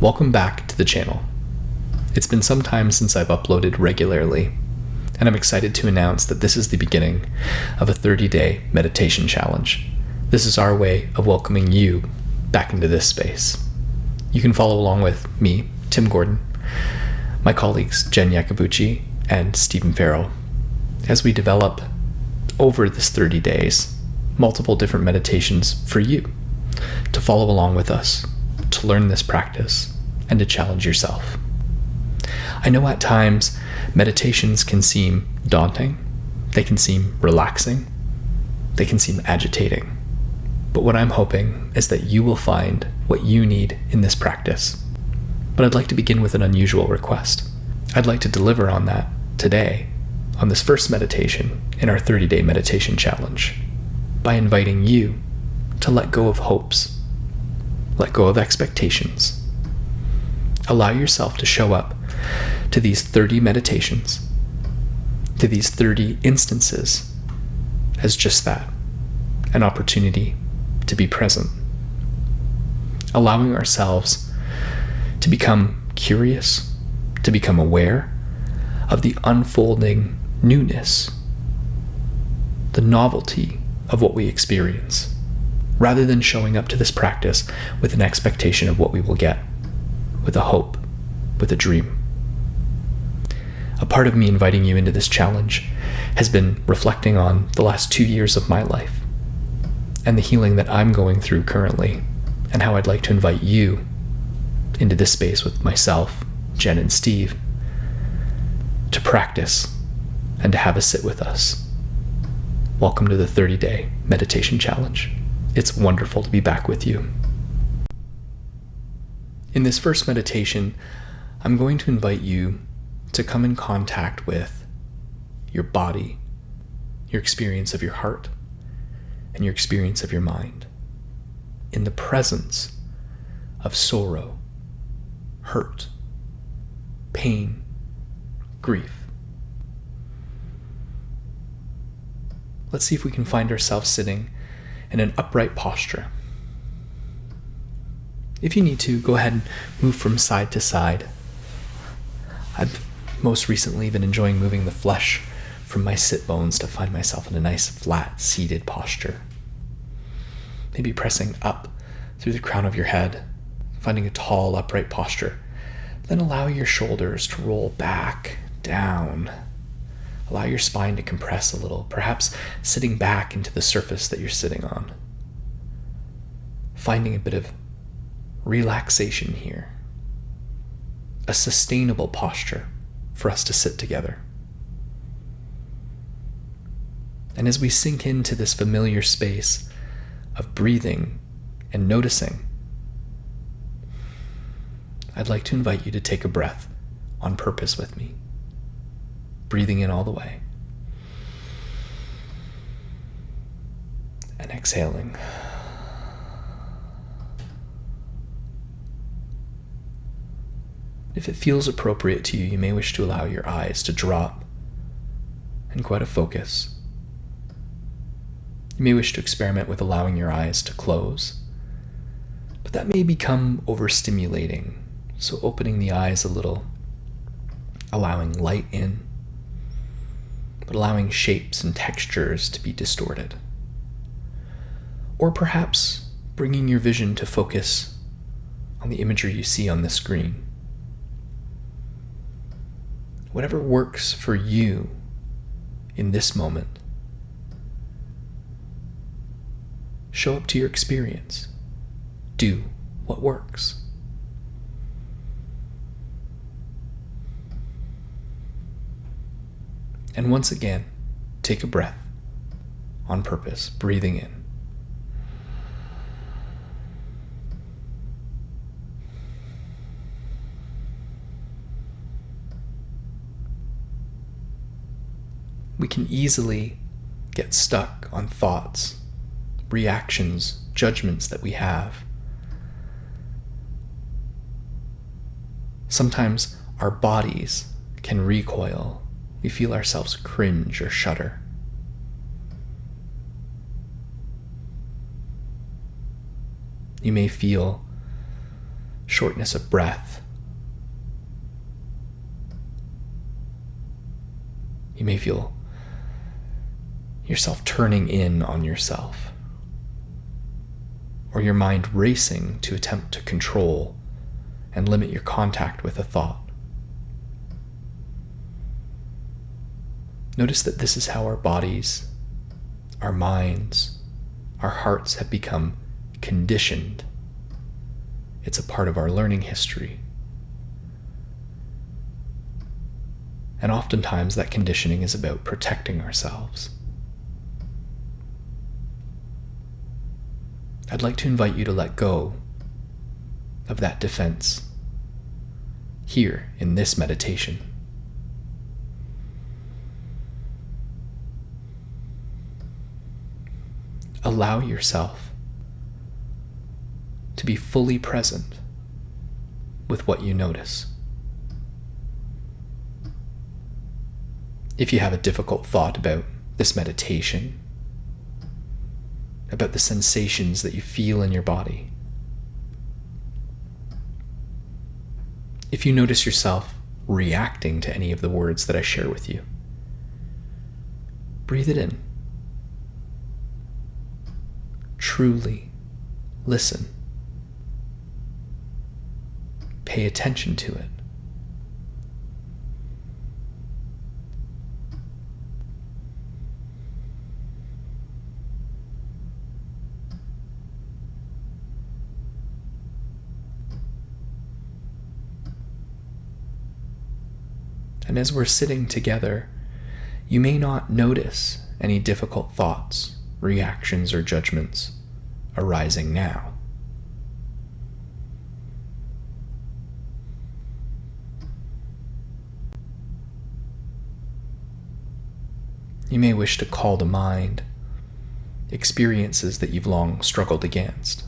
Welcome back to the channel. It's been some time since I've uploaded regularly, and I'm excited to announce that this is the beginning of a 30-day meditation challenge. This is our way of welcoming you back into this space. You can follow along with me, Tim Gordon, my colleagues Jen Iacobucci and Stephen Ferrell, as we develop over this 30 days multiple different meditations for you to follow along with us, to learn this practice, and to challenge yourself. I know at times meditations can seem daunting, they can seem relaxing, they can seem agitating, but what I'm hoping is that you will find what you need in this practice. But I'd like to begin with an unusual request. I'd like to deliver on that today, on this first meditation in our 30-day meditation challenge, by inviting you to let go of hopes, let go of expectations. Allow yourself to show up to these 30 meditations, to these 30 instances, as just that, an opportunity to be present. Allowing ourselves to become curious, to become aware of the unfolding newness, the novelty of what we experience, rather than showing up to this practice with an expectation of what we will get, with a hope, with a dream. A part of me inviting you into this challenge has been reflecting on the last 2 years of my life and the healing that I'm going through currently, and how I'd like to invite you into this space with myself, Jen, and Steve to practice and to have a sit with us. Welcome to the 30-day meditation challenge. It's wonderful to be back with you. In this first meditation, I'm going to invite you to come in contact with your body, your experience of your heart, and your experience of your mind, in the presence of sorrow, hurt, pain, grief. Let's see if we can find ourselves sitting in an upright posture. If you need to, go ahead and move from side to side. I've most recently been enjoying moving the flesh from my sit bones to find myself in a nice flat seated posture. Maybe pressing up through the crown of your head, finding a tall upright posture. Then allow your shoulders to roll back, down. Allow your spine to compress a little, perhaps sitting back into the surface that you're sitting on. Finding a bit of relaxation here. A sustainable posture for us to sit together. And as we sink into this familiar space of breathing and noticing, I'd like to invite you to take a breath on purpose with me. Breathing in all the way. And exhaling. If it feels appropriate to you, you may wish to allow your eyes to drop and go out of focus. You may wish to experiment with allowing your eyes to close, but that may become overstimulating, so opening the eyes a little, allowing light in, but allowing shapes and textures to be distorted. Or perhaps bringing your vision to focus on the imagery you see on the screen. Whatever works for you in this moment, show up to your experience. Do what works. And once again, take a breath on purpose, breathing in. We can easily get stuck on thoughts, reactions, judgments that we have. Sometimes our bodies can recoil. We feel ourselves cringe or shudder. You may feel shortness of breath. You may feel yourself turning in on yourself, or your mind racing to attempt to control and limit your contact with a thought. Notice that this is how our bodies, our minds, our hearts have become conditioned. It's a part of our learning history. And oftentimes that conditioning is about protecting ourselves. I'd like to invite you to let go of that defense here in this meditation. Allow yourself to be fully present with what you notice. If you have a difficult thought about this meditation, about the sensations that you feel in your body, if you notice yourself reacting to any of the words that I share with you, breathe it in. Truly listen. Pay attention to it. And as we're sitting together, you may not notice any difficult thoughts, reactions, or judgments arising now. You may wish to call to mind experiences that you've long struggled against.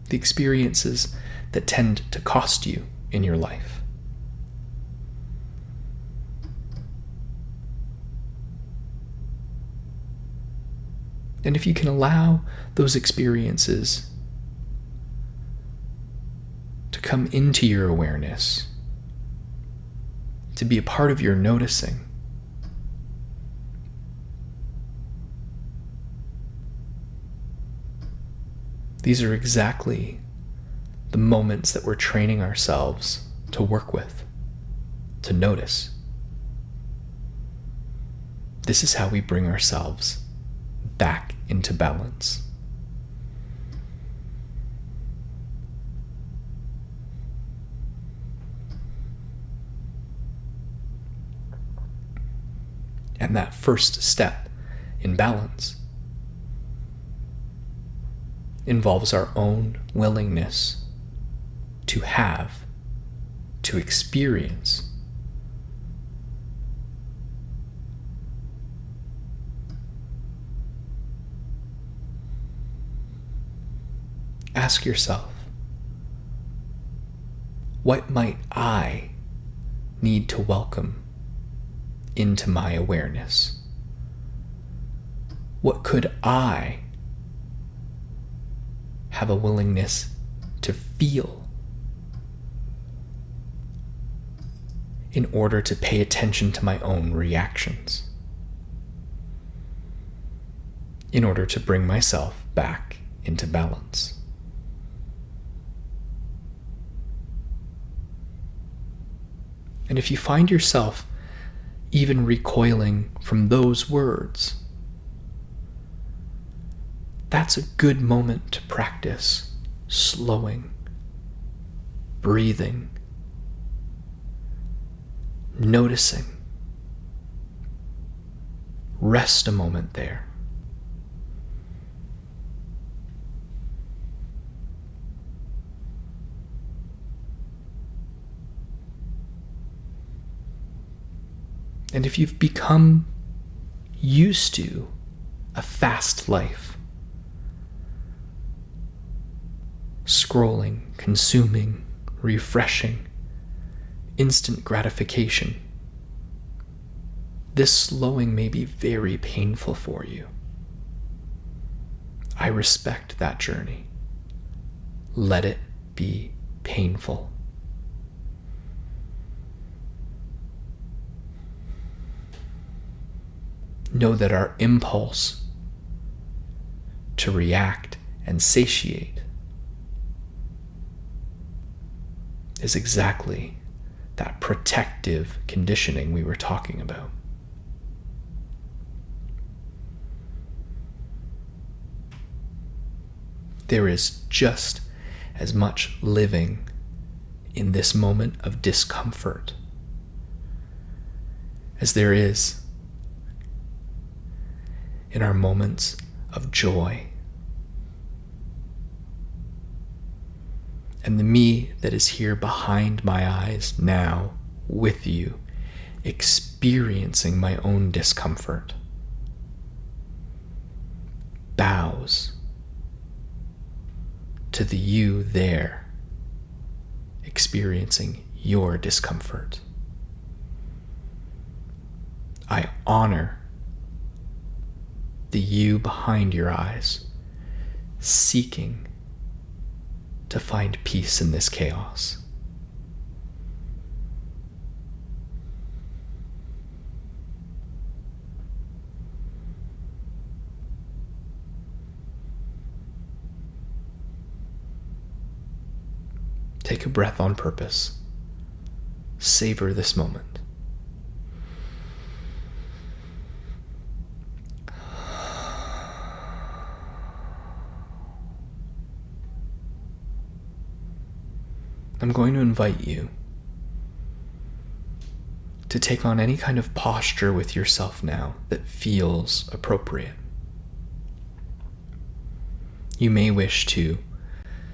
The experiences that tend to cost you in your life. And if you can allow those experiences to come into your awareness, to be a part of your noticing, these are exactly the moments that we're training ourselves to work with, to notice. This is how we bring ourselves back into balance. And that first step in balance involves our own willingness to have, to experience, ask yourself, what might I need to welcome into my awareness? What could I have a willingness to feel in order to pay attention to my own reactions, in order to bring myself back into balance? And if you find yourself even recoiling from those words, that's a good moment to practice slowing, breathing, noticing. Rest a moment there. And if you've become used to a fast life, scrolling, consuming, refreshing, instant gratification, This slowing may be very painful for you. I respect that journey. Let it be painful. Know that our impulse to react and satiate is exactly that protective conditioning we were talking about. There is just as much living in this moment of discomfort as there is in our moments of joy. And the me that is here behind my eyes now with you, experiencing my own discomfort, bows to the you there, experiencing your discomfort. I honor the you behind your eyes, seeking to find peace in this chaos. Take a breath on purpose. Savor this moment. I'm going to invite you to take on any kind of posture with yourself now that feels appropriate. You may wish to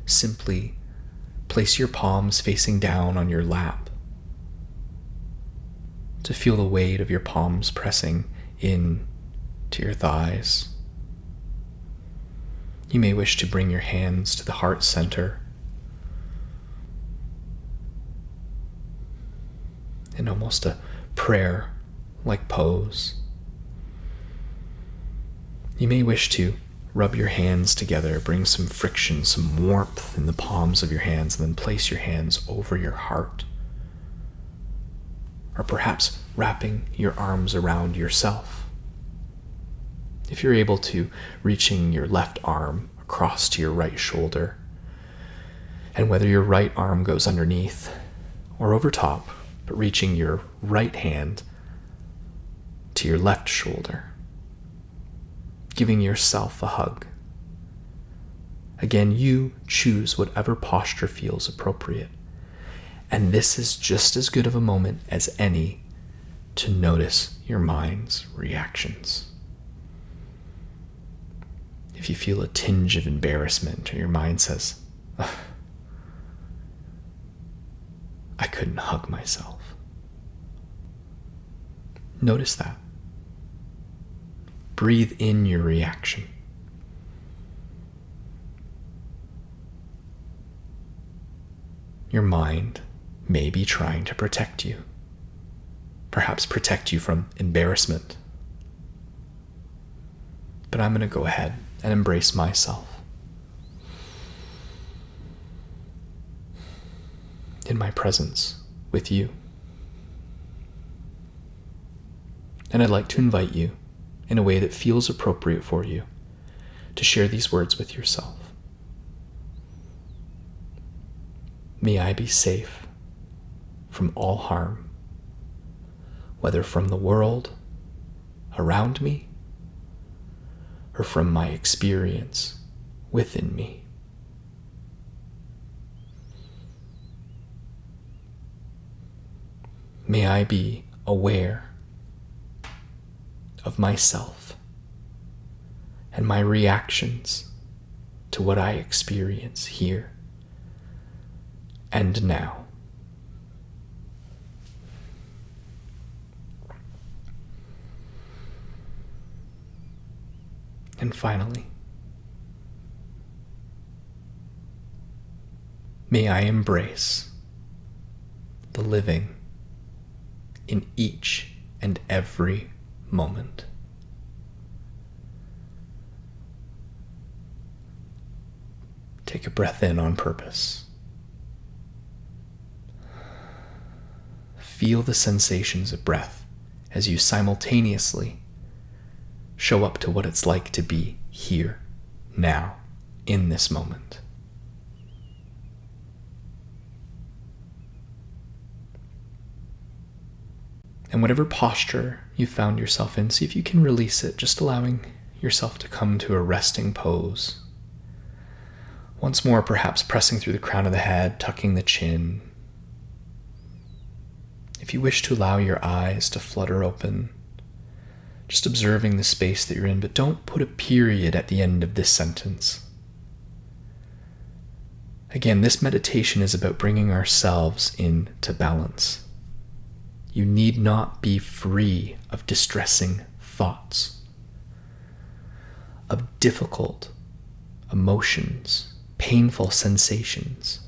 simply place your palms facing down on your lap to feel the weight of your palms pressing in to your thighs. You may wish to bring your hands to the heart center in almost a prayer-like pose. You may wish to rub your hands together, bring some friction, some warmth in the palms of your hands, and then place your hands over your heart. Or perhaps wrapping your arms around yourself. If you're able to, reaching your left arm across to your right shoulder, and whether your right arm goes underneath or over top, but reaching your right hand to your left shoulder, giving yourself a hug. Again, you choose whatever posture feels appropriate. And this is just as good of a moment as any to notice your mind's reactions. If you feel a tinge of embarrassment or your mind says, I couldn't hug myself. Notice that. Breathe in your reaction. Your mind may be trying to protect you, perhaps protect you from embarrassment. But I'm going to go ahead and embrace myself in my presence with you. And I'd like to invite you, in a way that feels appropriate for you, to share these words with yourself. May I be safe from all harm, whether from the world around me or from my experience within me. May I be aware of myself and my reactions to what I experience here and now. And finally, may I embrace the living in each and every moment. Take a breath in on purpose. Feel the sensations of breath as you simultaneously show up to what it's like to be here, now, in this moment. And whatever posture you found yourself in, see if you can release it, just allowing yourself to come to a resting pose. Once more, perhaps pressing through the crown of the head, tucking the chin. If you wish to allow your eyes to flutter open, just observing the space that you're in, but don't put a period at the end of this sentence. Again, this meditation is about bringing ourselves into balance. You need not be free of distressing thoughts, of difficult emotions, painful sensations,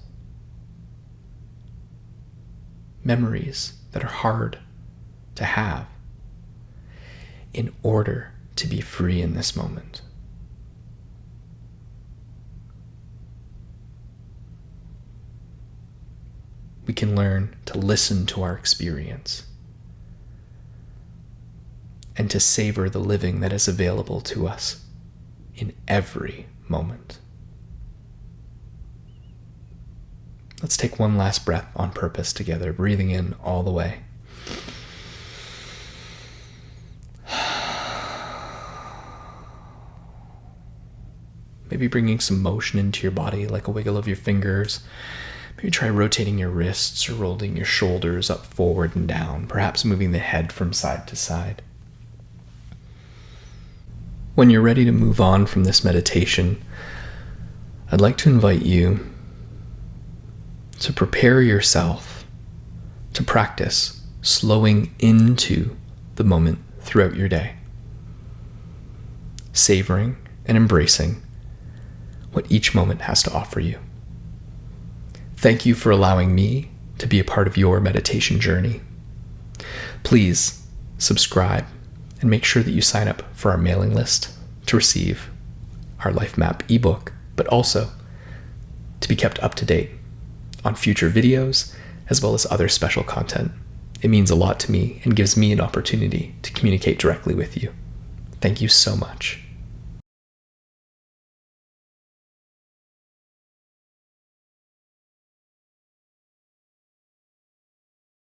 memories that are hard to have, in order to be free in this moment. We can learn to listen to our experience and to savor the living that is available to us in every moment. Let's take one last breath on purpose together, breathing in all the way. Maybe bringing some motion into your body, like a wiggle of your fingers. Maybe try rotating your wrists or rolling your shoulders up, forward, and down, perhaps moving the head from side to side. When you're ready to move on from this meditation, I'd like to invite you to prepare yourself to practice slowing into the moment throughout your day, savoring and embracing what each moment has to offer you. Thank you for allowing me to be a part of your meditation journey. Please subscribe and make sure that you sign up for our mailing list to receive our Life Map ebook, but also to be kept up to date on future videos as well as other special content. It means a lot to me and gives me an opportunity to communicate directly with you. Thank you so much.